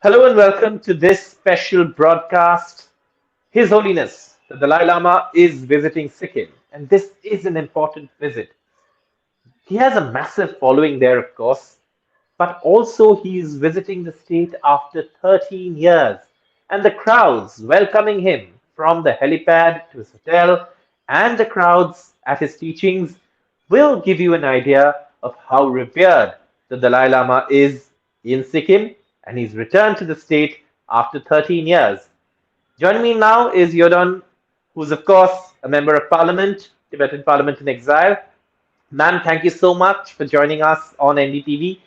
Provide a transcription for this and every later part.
Hello and welcome to this special broadcast. His Holiness the Dalai Lama is visiting Sikkim, and this is an important visit. He has a massive following there, of course, but also he is visiting the state after 13 years, and the crowds welcoming him from the helipad to his hotel and the crowds at his teachings will give you an idea of how revered the Dalai Lama is in Sikkim, and he's returned to the state after 13 years. Joining me now is Youdon, who's of course a member of Parliament, Tibetan Parliament in Exile. Ma'am, thank you so much for joining us on NDTV.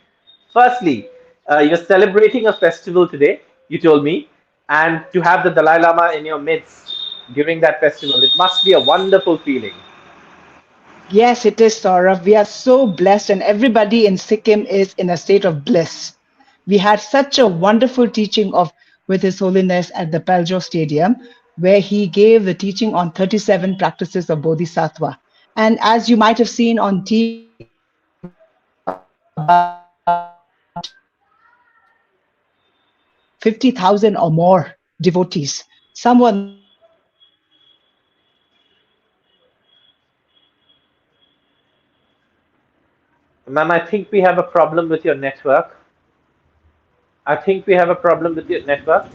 Firstly, you're celebrating a festival today, you told me, and to have the Dalai Lama in your midst during that festival, it must be a wonderful feeling. Yes, it is, Saurabh. We are so blessed, and everybody in Sikkim is in a state of bliss. We had such a wonderful teaching of with His Holiness at the Paljo Stadium, where he gave the teaching on 37 practices of Bodhisattva. And as you might have seen on TV, about 50,000 or more devotees. Some were not able to attend the teaching because of the Ma'am, I think we have a problem with your network. I think we have a problem with your network.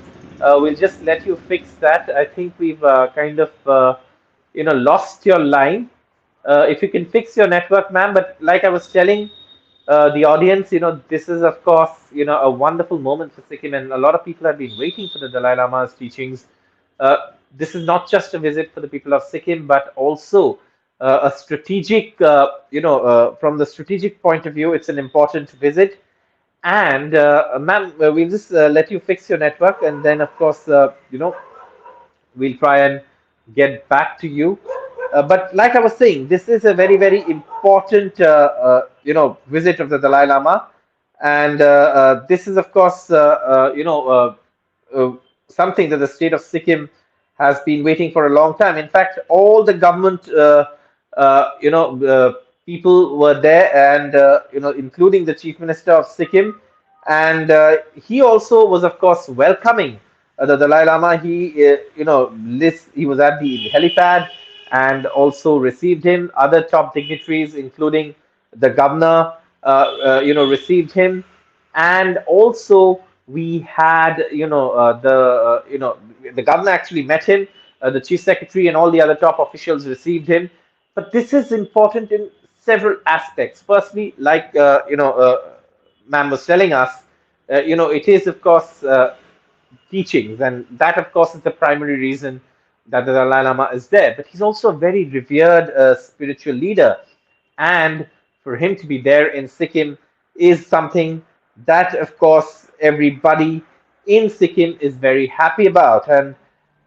We'll just let you fix that. I think we've lost your line. If you can fix your network, ma'am. But like I was telling the audience, this is of course, a wonderful moment for Sikkim, and a lot of people have been waiting for the Dalai Lama's teachings. This is not just a visit for the people of Sikkim, but also a strategic, from the strategic point of view, it's an important visit. And ma'am, we'll just let you fix your network, and then of course, we'll try and get back to you. But like I was saying, this is a very, very important, visit of the Dalai Lama, and this is of course, something that the state of Sikkim has been waiting for a long time. In fact, all the government, people were there, and including the Chief Minister of Sikkim, and he also was, of course, welcoming the Dalai Lama. He was at the helipad and also received him. Other top dignitaries, including the governor, received him, and also we had, the governor actually met him. The chief secretary and all the other top officials received him. But this is important in several aspects. Firstly, like ma'am was telling us, it is of course teachings, and that of course is the primary reason that the Dalai Lama is there. But he's also a very revered spiritual leader, and for him to be there in Sikkim is something that, of course, everybody in Sikkim is very happy about, and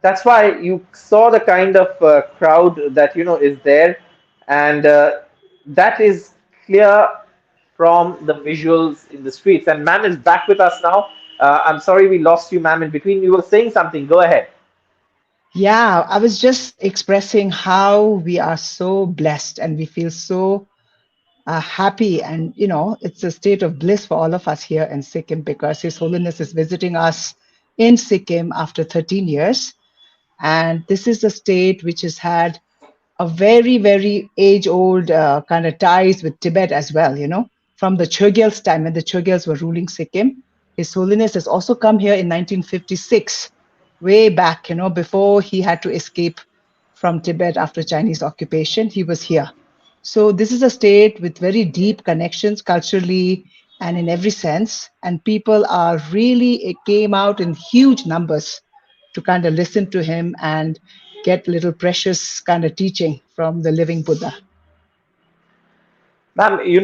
that's why you saw the kind of crowd that is there, and that is clear from the visuals in the streets. And ma'am is back with us now. I'm sorry we lost you, ma'am, in between. You were saying something. Go ahead. Yeah, I was just expressing how we are so blessed and we feel so happy. And, it's a state of bliss for all of us here in Sikkim because His Holiness is visiting us in Sikkim after 13 years. And this is a state which has had a very, very age-old kind of ties with Tibet as well, from the Chogyal's time when the Chogyals were ruling Sikkim. His Holiness has also come here in 1956, way back, before he had to escape from Tibet after Chinese occupation. He was here. So this is a state with very deep connections culturally and in every sense. And people are really, it came out in huge numbers to kind of listen to him and get little precious kind of teaching from the living Buddha. Ma'am, you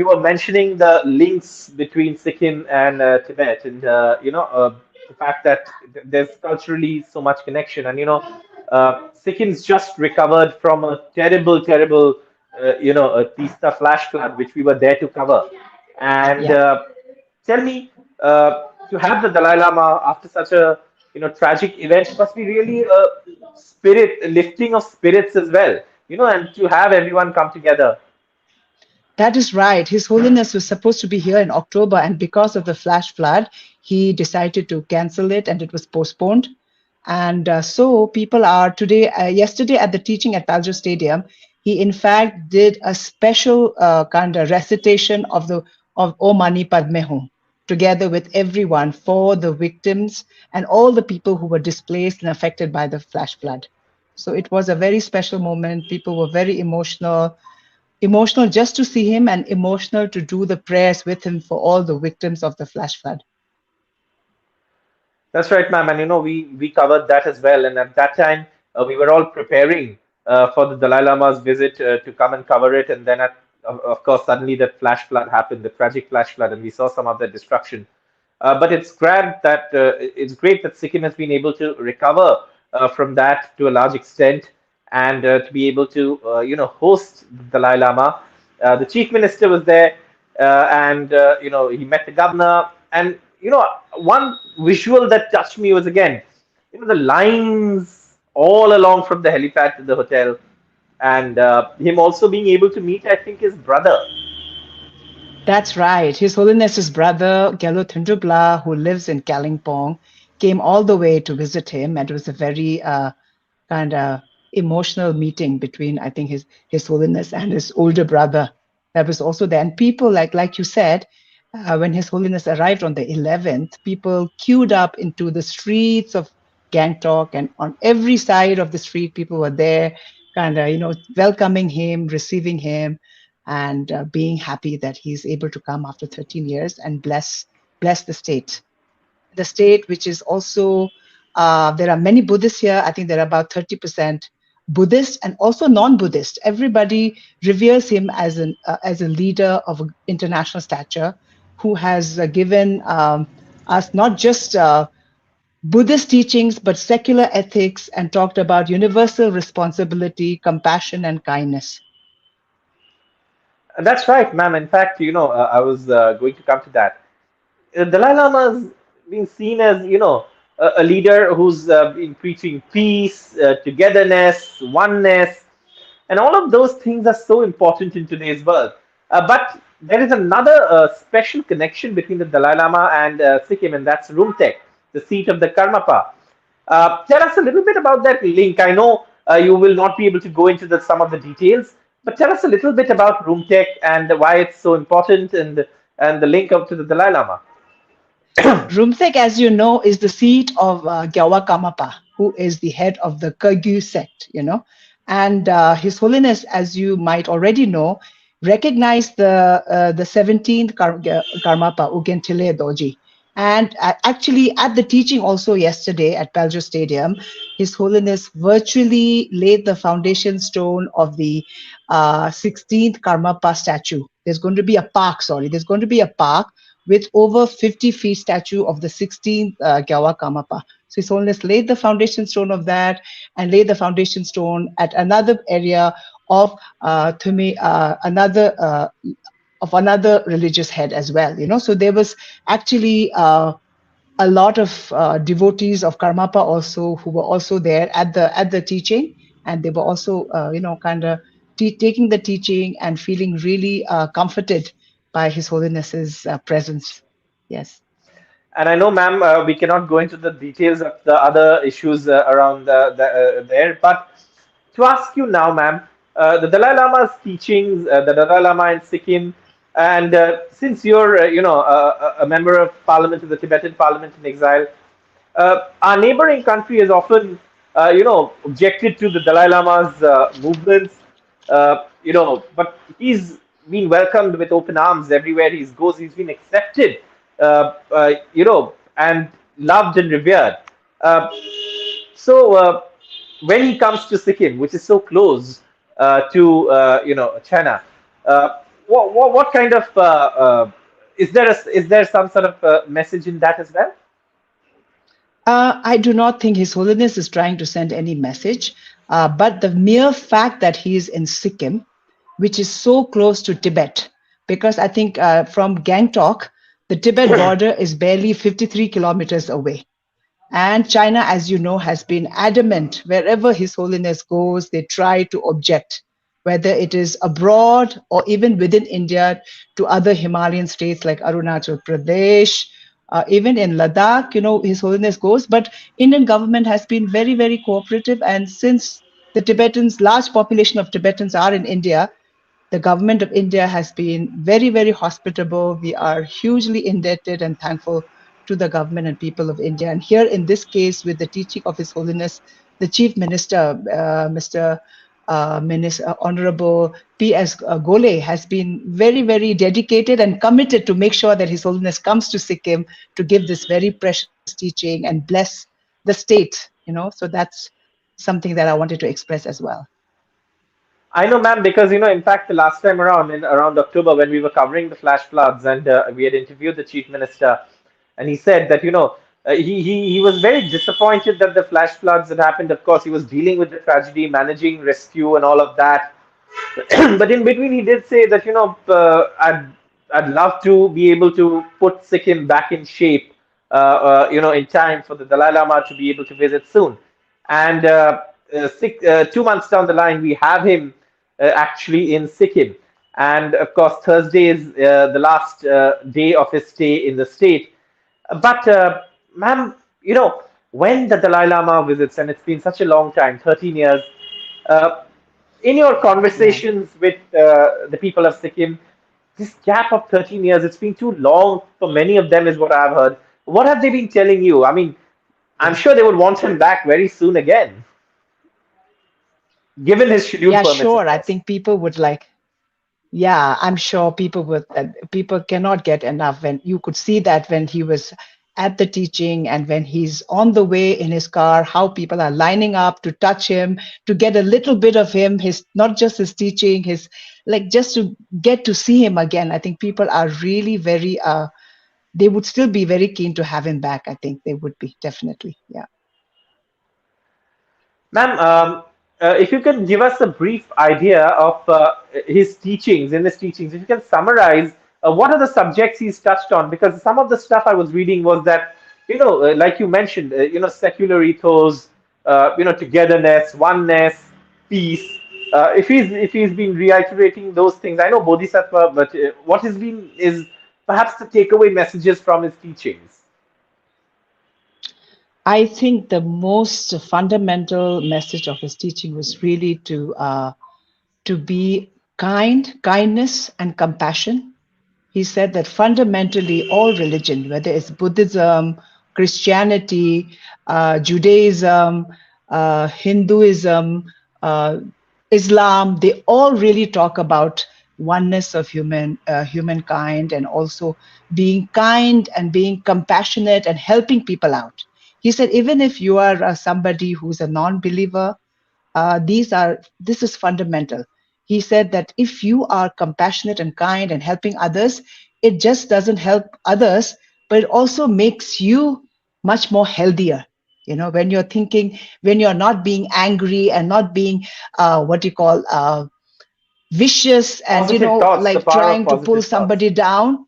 were mentioning the links between Sikkim and Tibet, and the fact that there's culturally so much connection, and Sikkim's just recovered from a terrible, terrible, a Tista flash flood, which we were there to cover. And Yeah. tell me, to have the Dalai Lama after such a tragic event must be really a lifting of spirits as well, and to have everyone come together. That is right. His Holiness was supposed to be here in October, and because of the flash flood, he decided to cancel it and it was postponed. And so people are today, yesterday at the teaching at Paljo Stadium, he in fact did a special kind of recitation of the of O Mani Padme Hum together with everyone for the victims and all the people who were displaced and affected by the flash flood. So it was a very special moment. People were very emotional just to see him and emotional to do the prayers with him for all the victims of the flash flood. That's right, ma'am. And we covered that as well. And at that time, we were all preparing for the Dalai Lama's visit to come and cover it. And then, of course, suddenly that flash flood happened, the tragic flash flood, and we saw some of that destruction. But it's great that Sikkim has been able to recover from that to a large extent, and to be able to host the Dalai Lama. The chief minister was there, and he met the governor. And one visual that touched me was, again, the lines all along from the helipad to the hotel, and him also being able to meet, I think, his brother. That's right. His Holiness's brother, Gyalwa Thundubla, who lives in Kalimpong, came all the way to visit him, and it was a very kind of emotional meeting between, I think, His Holiness and his older brother. That was also there. And people, like you said, when His Holiness arrived on the 11th, people queued up into the streets of Gangtok, and on every side of the street, people were there, kind of, welcoming him, receiving him, and being happy that he's able to come after 13 years and bless the state. The state, which is also, there are many Buddhists here. I think there are about 30% Buddhist and also non-Buddhist. Everybody reveres him as a leader of international stature who has given us not just Buddhist teachings, but secular ethics, and talked about universal responsibility, compassion, and kindness. That's right, ma'am. In fact, I was going to come to that. Dalai Lama is being seen as, a leader who's been preaching peace, togetherness, oneness, and all of those things are so important in today's world. But there is another special connection between the Dalai Lama and Sikkim, and that's Rumtek, the seat of the Karmapa. Tell us a little bit about that link. I know you will not be able to go into some of the details, but tell us a little bit about Rumtek and why it's so important, and the link up to the Dalai Lama. Rumtek, as you know, is the seat of Gyalwa Karmapa, who is the head of the Kagyu sect, And His Holiness, as you might already know, recognized the 17th Karmapa, Ugentile Doji. And actually, at the teaching also yesterday at Paljo Stadium, His Holiness virtually laid the foundation stone of the 16th Karmapa statue. There's going to be a park, there's going to be a park with over 50 feet statue of the 16th Gyalwa Karmapa. So His Holiness laid the foundation stone of that and laid the foundation stone at another area of another religious head as well. So there was actually a lot of devotees of Karmapa also who were also there at the teaching, and they were also kind of taking the teaching and feeling really comforted by His Holiness's presence. Yes. And I know, ma'am, we cannot go into the details of the other issues around there, but to ask you now, ma'am, the Dalai Lama's teachings, the Dalai Lama in Sikkim, and since you're, a member of Parliament, of the Tibetan Parliament in Exile, our neighboring country has often, objected to the Dalai Lama's movements, but he's been welcomed with open arms everywhere he goes. He's been accepted, and loved and revered. So when he comes to Sikkim, which is so close to China, what kind of is there some sort of message in that as well? I do not think His Holiness is trying to send any message, but the mere fact that he is in Sikkim, which is so close to Tibet, because I think from Gangtok, the Tibet border is barely 53 kilometers away. And China, as you know, has been adamant wherever His Holiness goes, they try to object whether it is abroad or even within India to other Himalayan states like Arunachal Pradesh, even in Ladakh, His Holiness goes. But Indian government has been very, very cooperative. And since the Tibetans, large population of Tibetans are in India, the government of India has been very, very hospitable. We are hugely indebted and thankful to the government and people of India. And here in this case, with the teaching of His Holiness, the Chief Minister, Mr. Honorable P.S. Gole, has been very, very dedicated and committed to make sure that His Holiness comes to Sikkim to give this very precious teaching and bless the state. So that's something that I wanted to express as well. I know, ma'am, because in fact, the last time around, in around October, when we were covering the flash floods, and we had interviewed the chief minister, and he said that he was very disappointed that the flash floods had happened. Of course, he was dealing with the tragedy, managing rescue, and all of that. But in between, he did say that I'd love to be able to put Sikkim back in shape, in time for the Dalai Lama to be able to visit soon. And 2 months down the line, we have him actually in Sikkim. And of course, Thursday is the last day of his stay in the state. But, ma'am, when the Dalai Lama visits, and it's been such a long time, 13 years, uh, in your Yeah. conversations with the people of Sikkim, this gap of 13 years, it's been too long for many of them, is what I've heard. What have they been telling you? I mean, I'm Yeah. sure they would want him back very soon again, given his schedule Yeah, permits, of sure. I course. think people would like. Yeah, I'm sure people would. People cannot get enough. When you could see that when he was at the teaching and when he's on the way in his car, how people are lining up to touch him, to get a little bit of him, his not just his teaching, his like just to get to see him again. I think people are really very. They would still be very keen to have him back. I think they would be definitely. Yeah. Ma'am, if you can give us a brief idea of his teachings, if you can summarize what are the subjects he's touched on, because some of the stuff I was reading was that, like you mentioned, secular ethos, togetherness, oneness, peace. If he's been reiterating those things, I know Bodhisattva, but what has been is perhaps the takeaway messages from his teachings. I think the most fundamental message of his teaching was really to be kind, kindness, and compassion. He said that fundamentally all religion, whether it's Buddhism, Christianity, Judaism, Hinduism, uh, Islam, they all really talk about oneness of humankind, and also being kind and being compassionate and helping people out. He said, even if you are somebody who's a non-believer, this is fundamental. He said that if you are compassionate and kind and helping others, it just doesn't help others, but it also makes you much more healthier. When you're thinking, when you're not being angry and not being what you call vicious, and Positive thoughts, the like power of trying to pull positive thoughts. somebody down.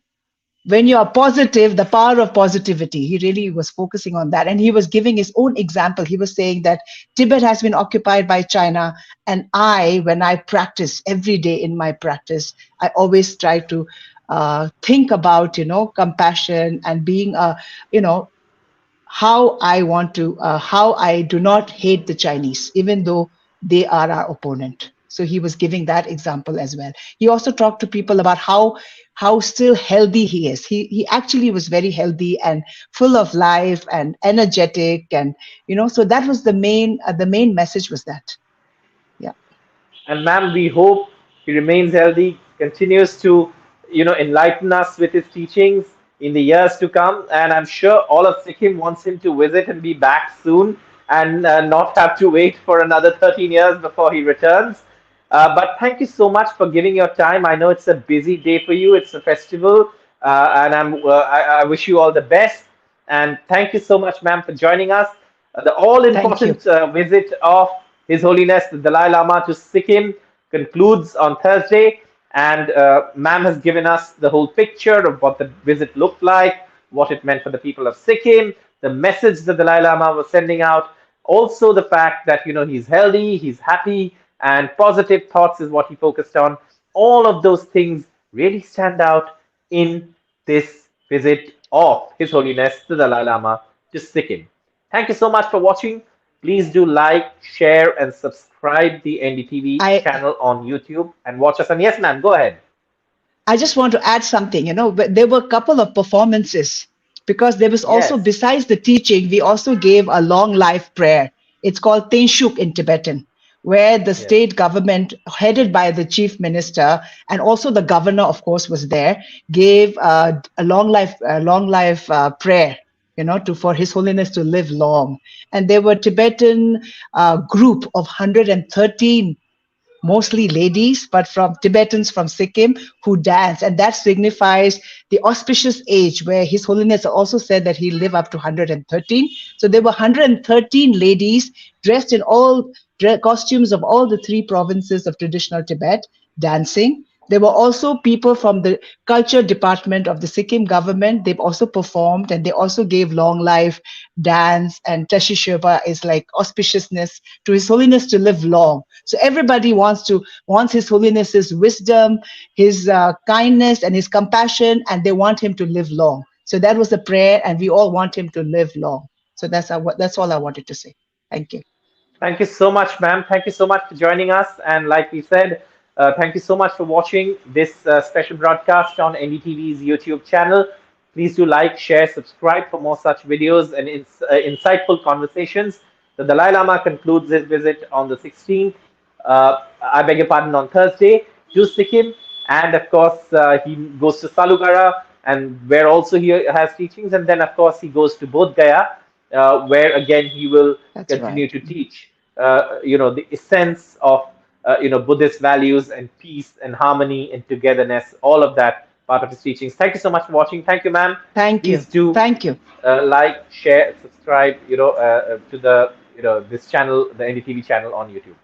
When you are positive, the power of positivity, he really was focusing on that. And he was giving his own example. He was saying that Tibet has been occupied by China. And when I practice every day in my practice, I always try to think about, compassion and being, how I do not hate the Chinese, even though they are our opponent. So he was giving that example as well. He also talked to people about how still healthy he is. He actually was very healthy and full of life and energetic, and so that was the main message was that. Yeah. And ma'am, we hope he remains healthy, continues to, enlighten us with his teachings in the years to come. And I'm sure all of Sikkim wants him to visit and be back soon and not have to wait for another 13 years before he returns. But thank you so much for giving your time. I know it's a busy day for you. It's a festival, and I wish you all the best. And thank you so much, ma'am, for joining us. The Thank you. all-important visit of His Holiness the Dalai Lama to Sikkim concludes on Thursday, and ma'am has given us the whole picture of what the visit looked like, what it meant for the people of Sikkim, the message the Dalai Lama was sending out, also the fact that he's healthy, he's happy, and positive thoughts is what he focused on. All of those things really stand out in this visit of His Holiness the Dalai Lama to Sikkim. Thank you so much for watching. Please do like, share, and subscribe the NDTV I channel on YouTube and watch us. And yes, ma'am, go ahead. I just want to add something, but there were a couple of performances because there was also, Yes, besides the teaching, we also gave a long life prayer. It's called Tenshuk in Tibetan, where the yes. state government, headed by the chief minister, and also the governor, of course, was there, gave a long life prayer, to for His Holiness to live long. And there were Tibetan group of 113, mostly ladies, but from Tibetans from Sikkim who dance. And that signifies the auspicious age where His Holiness also said that he'll live up to 113. So there were 113 ladies dressed in all costumes of all the three provinces of traditional Tibet dancing. There were also people from the culture department of the Sikkim government. They've also performed and they also gave long life dance, and Tashi Shirpa is like auspiciousness to His Holiness to live long. So everybody wants His Holiness's wisdom, his kindness, and his compassion, and they want him to live long. So that was the prayer, and we all want him to live long. So that's all I wanted to say. Thank you. Thank you so much, ma'am. Thank you so much for joining us. And like we said, thank you so much for watching this special broadcast on NDTV's YouTube channel. Please do like, share, subscribe for more such videos and insightful conversations. The Dalai Lama concludes his visit on the 16th. I beg your pardon, on Thursday to Sikkim. And of course, he goes to Salugara, and where also he has teachings. And then, of course, he goes to Bodh Gaya, where again he will That's right. continue to teach the essence of Buddhist values and peace and harmony and togetherness, all of that part of his teachings. Thank you so much for watching. Thank you, ma'am. Thank you. Please do Thank you. like, share, subscribe, to the this channel, the NDTV channel on YouTube.